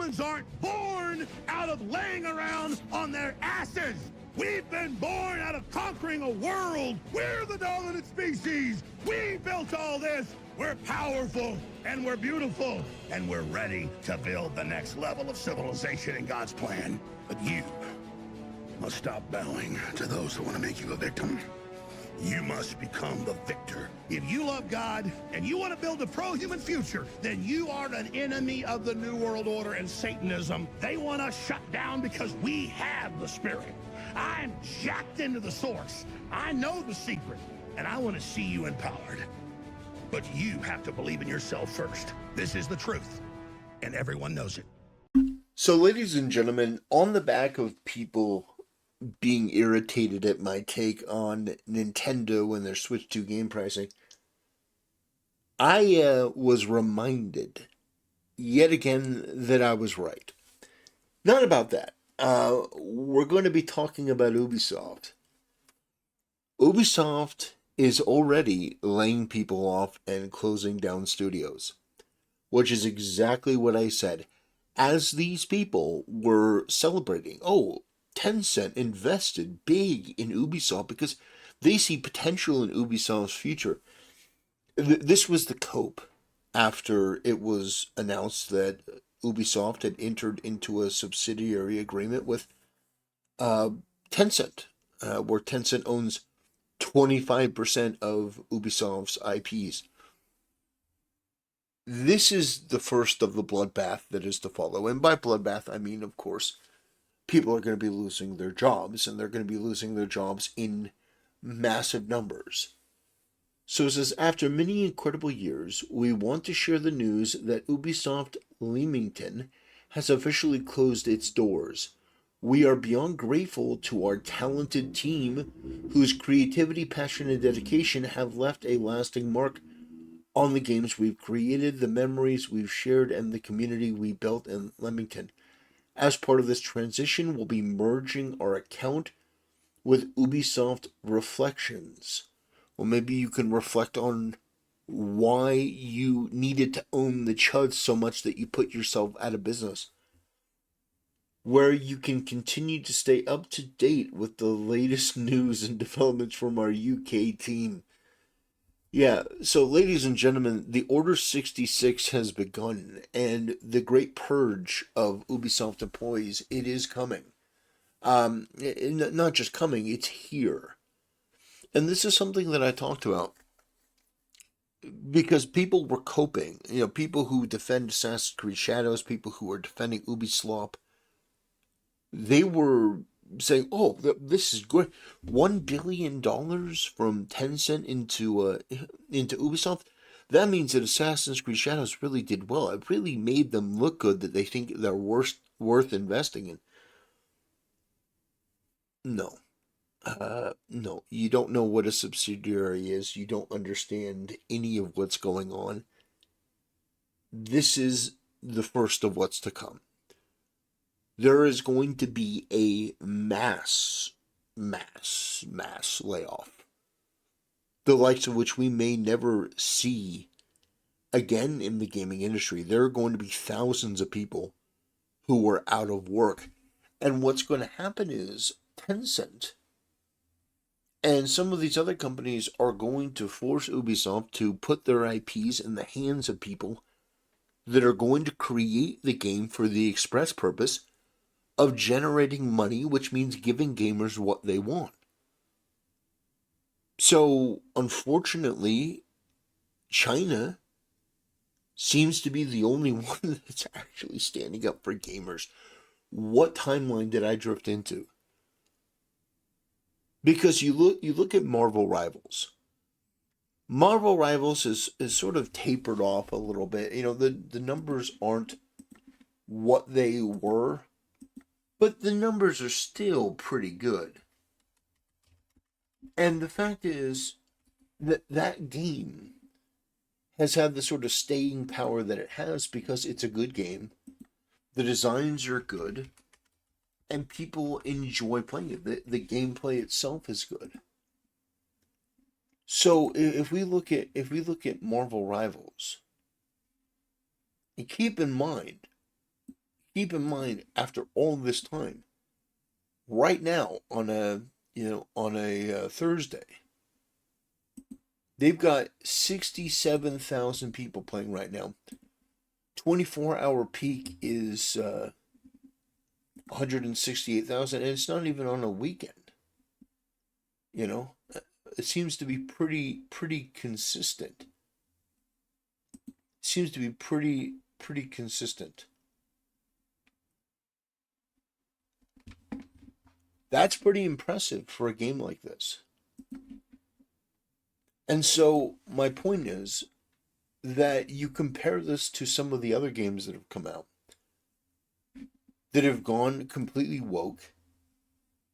Humans aren't born out of laying around on their asses. We've been born out of conquering a world. We're the dominant species. We built all this. We're powerful, and we're beautiful, and we're ready to build the next level of civilization in God's plan. But you must stop bowing to those who want to make you a victim. You must become the victor. If you love God and you want to build a pro-human future, then you are an enemy of the New World Order and Satanism. They want us shut down because we have the Spirit. I'm jacked into the source. I know the secret, and I want to see you empowered. But you have to believe in yourself first. This is the truth, and everyone knows it. So, ladies and gentlemen, on the back of people being irritated at my take on Nintendo and their Switch 2 game pricing, I was reminded yet again that I was right. Not about that. We're going to be talking about Ubisoft. Ubisoft is already laying people off and closing down studios, which is exactly what I said. As these people were celebrating, Tencent invested big in Ubisoft because they see potential in Ubisoft's future. This was the cope after it was announced that Ubisoft had entered into a subsidiary agreement with Tencent, where Tencent owns 25% of Ubisoft's IPs. This is the first of the bloodbath that is to follow. And by bloodbath, I mean, of course, people are going to be losing their jobs, and they're going to be losing their jobs in massive numbers. So it says, after many incredible years, we want to share the news that Ubisoft Leamington has officially closed its doors. We are beyond grateful to our talented team, whose creativity, passion, and dedication have left a lasting mark on the games we've created, the memories we've shared, and the community we built in Leamington. As part of this transition, we'll be merging our account with Ubisoft Reflections. Well, maybe you can reflect on why you needed to own the chud so much that you put yourself out of business, where you can continue to stay up to date with the latest news and developments from our UK team. Yeah, so ladies and gentlemen, the Order 66 has begun, and the great purge of Ubisoft employees, it is coming. Not just coming, it's here. And this is something that I talked about because people were coping. People who defend Assassin's Creed Shadows, people who are defending Ubisoft, they were saying, this is great. $1 billion from Tencent into Ubisoft. That means that Assassin's Creed Shadows really did well. It really made them look good, that they think they're worth investing in. No. No, you don't know what a subsidiary is. You don't understand any of what's going on. This is the first of what's to come. There is going to be a mass layoff, the likes of which we may never see again in the gaming industry. There are going to be thousands of people who are out of work. And what's going to happen is Tencent and some of these other companies are going to force Ubisoft to put their IPs in the hands of people that are going to create the game for the express purpose of generating money, which means giving gamers what they want. So, unfortunately, China seems to be the only one that's actually standing up for gamers. What timeline did I drift into? Because you look at Marvel Rivals. Marvel Rivals is sort of tapered off a little bit. The numbers aren't what they were, but the numbers are still pretty good. And the fact is that game has had the sort of staying power that it has because it's a good game. The designs are good, and people enjoy playing it. The gameplay itself is good. So if we look at Marvel Rivals, and keep in mind Keep in mind, after all this time, right now on a Thursday, they've got 67,000 people playing right now. 24-hour peak is 168,000, and it's not even on a weekend. You know, it seems to be pretty consistent. Seems to be pretty consistent. That's pretty impressive for a game like this. And so my point is that you compare this to some of the other games that have come out that have gone completely woke.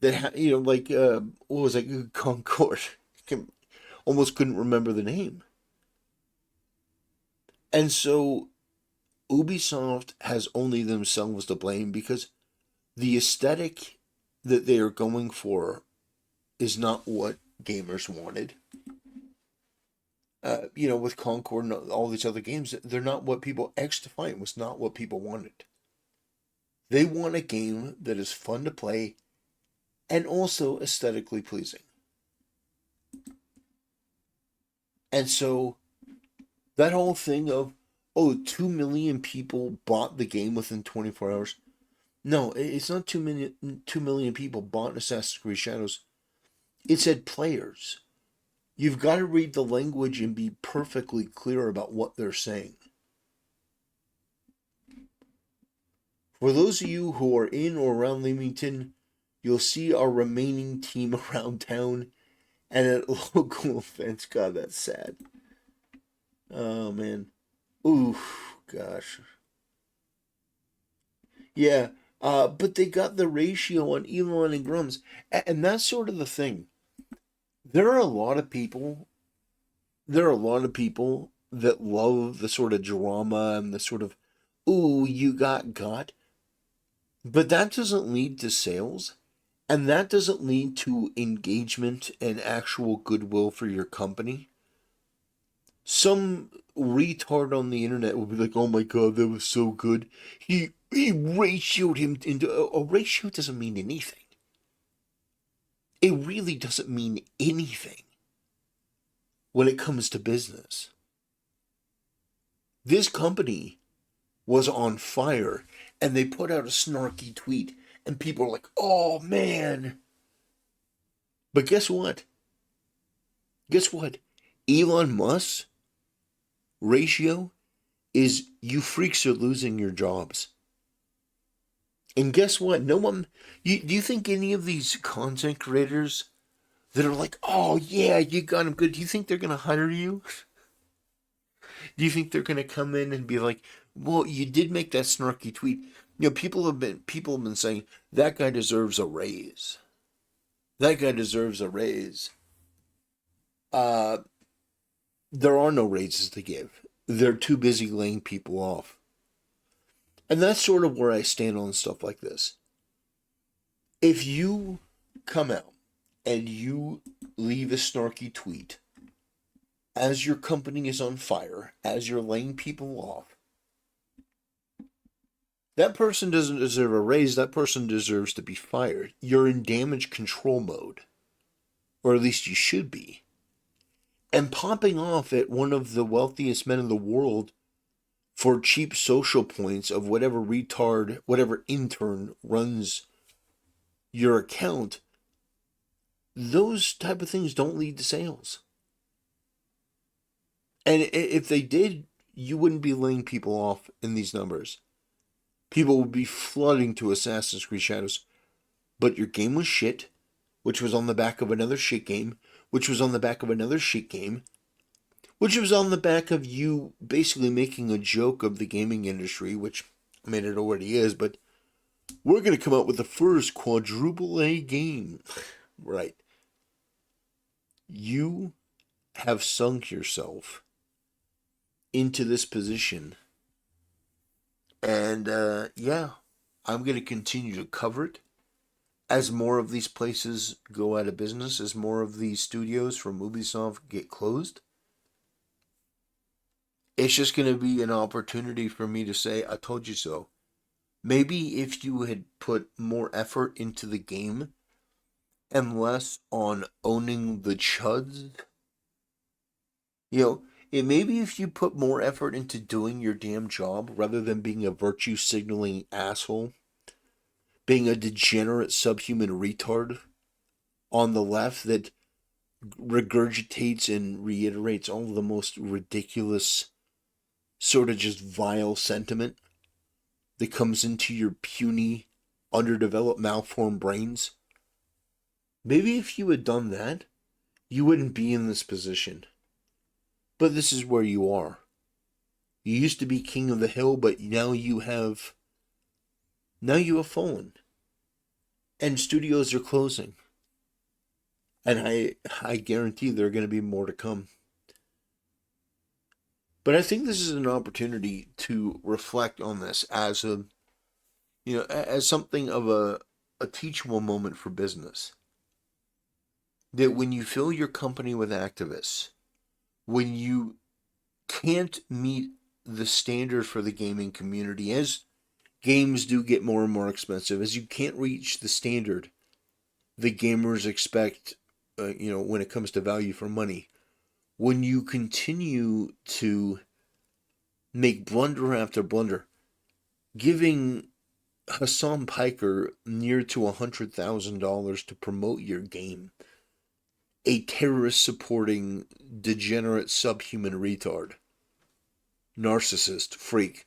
That like what was it, Concord? Almost couldn't remember the name. And so Ubisoft has only themselves to blame because the aesthetic that they are going for is not what gamers wanted. With Concord and all these other games, they're not what people. X-Defiant was not what people wanted. They want a game that is fun to play and also aesthetically pleasing. And so that whole thing of, 2 million people bought the game within 24 hours. No, it's not 2 million people bought Assassin's Creed Shadows. It said players. You've got to read the language and be perfectly clear about what they're saying. For those of you who are in or around Leamington, you'll see our remaining team around town and at local events. God, that's sad. Oh, man. Oof, gosh. Yeah, but they got the ratio on Elon and Grums, and that's sort of the thing. There are a lot of people. There are a lot of people that love the sort of drama and the sort of, ooh, you got. But that doesn't lead to sales, and that doesn't lead to engagement and actual goodwill for your company. Some retard on the internet will be like, "Oh my god, that was so good. He ratioed him into a ratio doesn't mean anything. It really doesn't mean anything when it comes to business. This company was on fire and they put out a snarky tweet and people are like, "Oh man." But guess what? Guess what? Elon Musk's ratio is you freaks are losing your jobs. And guess what? No one. Do you think any of these content creators that are like, "Oh yeah, you got him good," do you think they're gonna hire you? Do you think they're gonna come in and be like, "Well, you did make that snarky tweet." People have been saying that guy deserves a raise. That guy deserves a raise. Uh, there are no raises to give. They're too busy laying people off. And that's sort of where I stand on stuff like this. If you come out and you leave a snarky tweet as your company is on fire, as you're laying people off, that person doesn't deserve a raise. That person deserves to be fired. You're in damage control mode. Or at least you should be. And popping off at one of the wealthiest men in the world for cheap social points of whatever retard, whatever intern runs your account, those type of things don't lead to sales. And if they did, you wouldn't be laying people off in these numbers. People would be flooding to Assassin's Creed Shadows. But your game was shit, which was on the back of another shit game, which was on the back of another shit game, which was on the back of you basically making a joke of the gaming industry, which, I mean, it already is, but we're going to come out with the first quadruple A game. Right. You have sunk yourself into this position. And, yeah, I'm going to continue to cover it as more of these places go out of business, as more of these studios from Ubisoft get closed. It's just going to be an opportunity for me to say, I told you so. Maybe if you had put more effort into the game and less on owning the chuds, you know, maybe if you put more effort into doing your damn job rather than being a virtue signaling asshole, being a degenerate subhuman retard on the left that regurgitates and reiterates all the most ridiculous, sort of just vile sentiment that comes into your puny, underdeveloped, malformed brains. Maybe if you had done that, you wouldn't be in this position. But this is where you are. You used to be king of the hill, but now you have fallen. And studios are closing. And I guarantee there are going to be more to come. But I think this is an opportunity to reflect on this as as something of a teachable moment for business. That when you fill your company with activists, when you can't meet the standard for the gaming community, as games do get more and more expensive, as you can't reach the standard the gamers expect, when it comes to value for money, when you continue to make blunder after blunder, giving Hassan Piker near to $100,000 to promote your game, a terrorist supporting degenerate subhuman retard, narcissist, freak,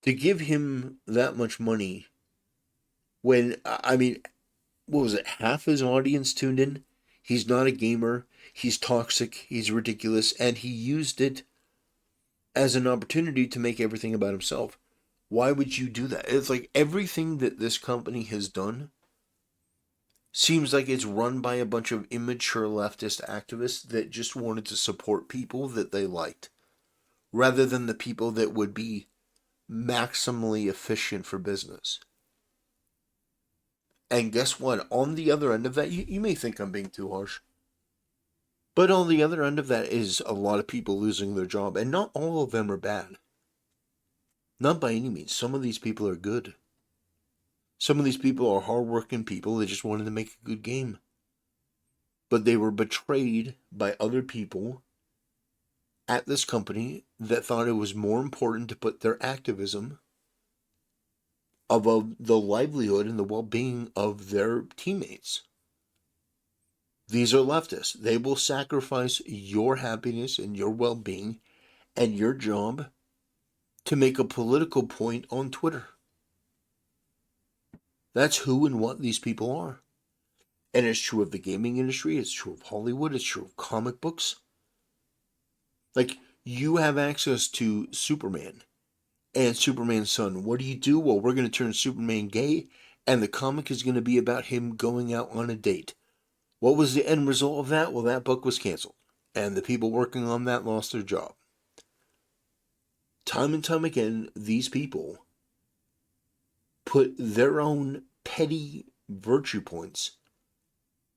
to give him that much money when, what was it, half his audience tuned in? He's not a gamer, he's toxic, he's ridiculous, and he used it as an opportunity to make everything about himself. Why would you do that? It's like everything that this company has done seems like it's run by a bunch of immature leftist activists that just wanted to support people that they liked, rather than the people that would be maximally efficient for business. And guess what? On the other end of that, you may think I'm being too harsh, but on the other end of that is a lot of people losing their job, and not all of them are bad. Not by any means. Some of these people are good. Some of these people are hardworking people that just wanted to make a good game. But they were betrayed by other people at this company that thought it was more important to put their activism above the livelihood and the well-being of their teammates. These are leftists. They will sacrifice your happiness and your well-being and your job to make a political point on Twitter. That's who and what these people are. And it's true of the gaming industry, it's true of Hollywood, it's true of comic books. Like, you have access to Superman and Superman's son. What do? Well, we're going to turn Superman gay, and the comic is going to be about him going out on a date. What was the end result of that? Well, that book was canceled, and the people working on that lost their job. Time and time again, these people put their own petty virtue points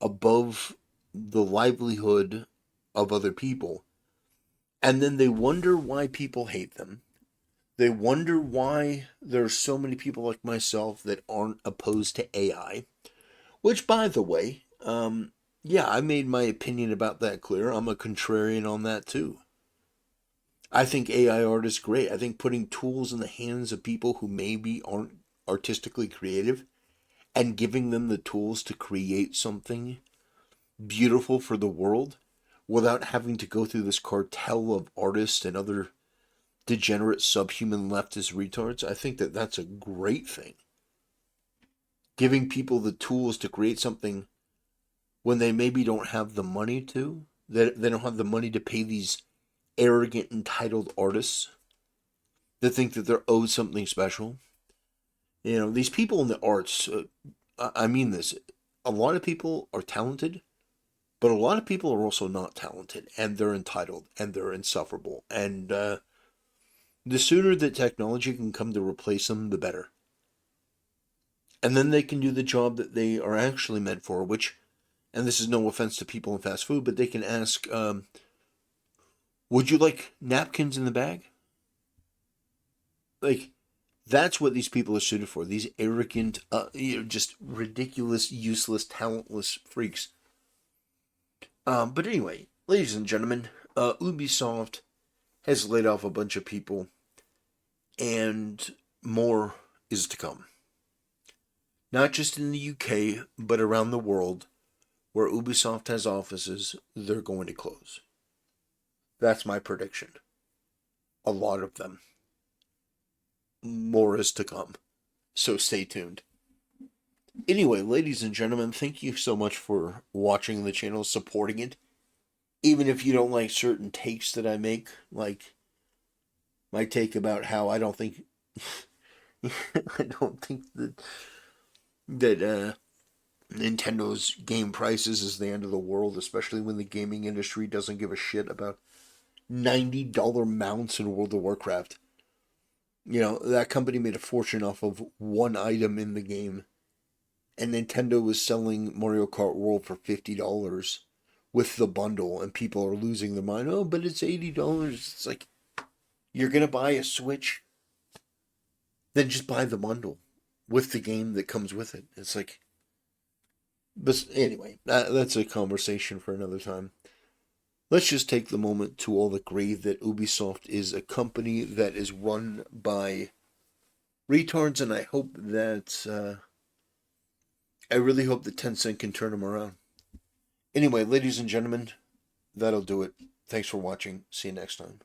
above the livelihood of other people. And then they wonder why people hate them. They wonder why there are so many people like myself that aren't opposed to AI. Which, by the way, I made my opinion about that clear. I'm a contrarian on that too. I think AI art is great. I think putting tools in the hands of people who maybe aren't artistically creative and giving them the tools to create something beautiful for the world without having to go through this cartel of artists and other degenerate subhuman leftist retards, I think that that's a great thing. Giving people the tools to create something when they maybe don't have the money to, they don't have the money to pay these arrogant, entitled artists that think that they're owed something special. These people in the arts, I mean this, a lot of people are talented, but a lot of people are also not talented, and they're entitled, and they're insufferable. And the sooner that technology can come to replace them, the better. And then they can do the job that they are actually meant for, which, and this is no offense to people in fast food, but they can ask, would you like napkins in the bag? Like, That's what these people are suited for. These arrogant, just ridiculous, useless, talentless freaks. But anyway, ladies and gentlemen, Ubisoft has laid off a bunch of people, and more is to come. Not just in the UK, but around the world, where Ubisoft has offices, they're going to close. That's my prediction. A lot of them. More is to come. So stay tuned. Anyway, ladies and gentlemen, thank you so much for watching the channel, supporting it. Even if you don't like certain takes that I make, like my take about how I don't think that Nintendo's game prices is the end of the world, especially when the gaming industry doesn't give a shit about $90 mounts in World of Warcraft. You know, that company made a fortune off of one item in the game. And Nintendo was selling Mario Kart World for $50 with the bundle, and people are losing their mind. Oh, but it's $80. It's like, you're going to buy a Switch? Then just buy the bundle with the game that comes with it. It's like, but anyway, that's a conversation for another time. Let's just take the moment to all agree that Ubisoft is a company that is run by retards, and I hope that, I really hope that Tencent can turn them around. Anyway, ladies and gentlemen, that'll do it. Thanks for watching. See you next time.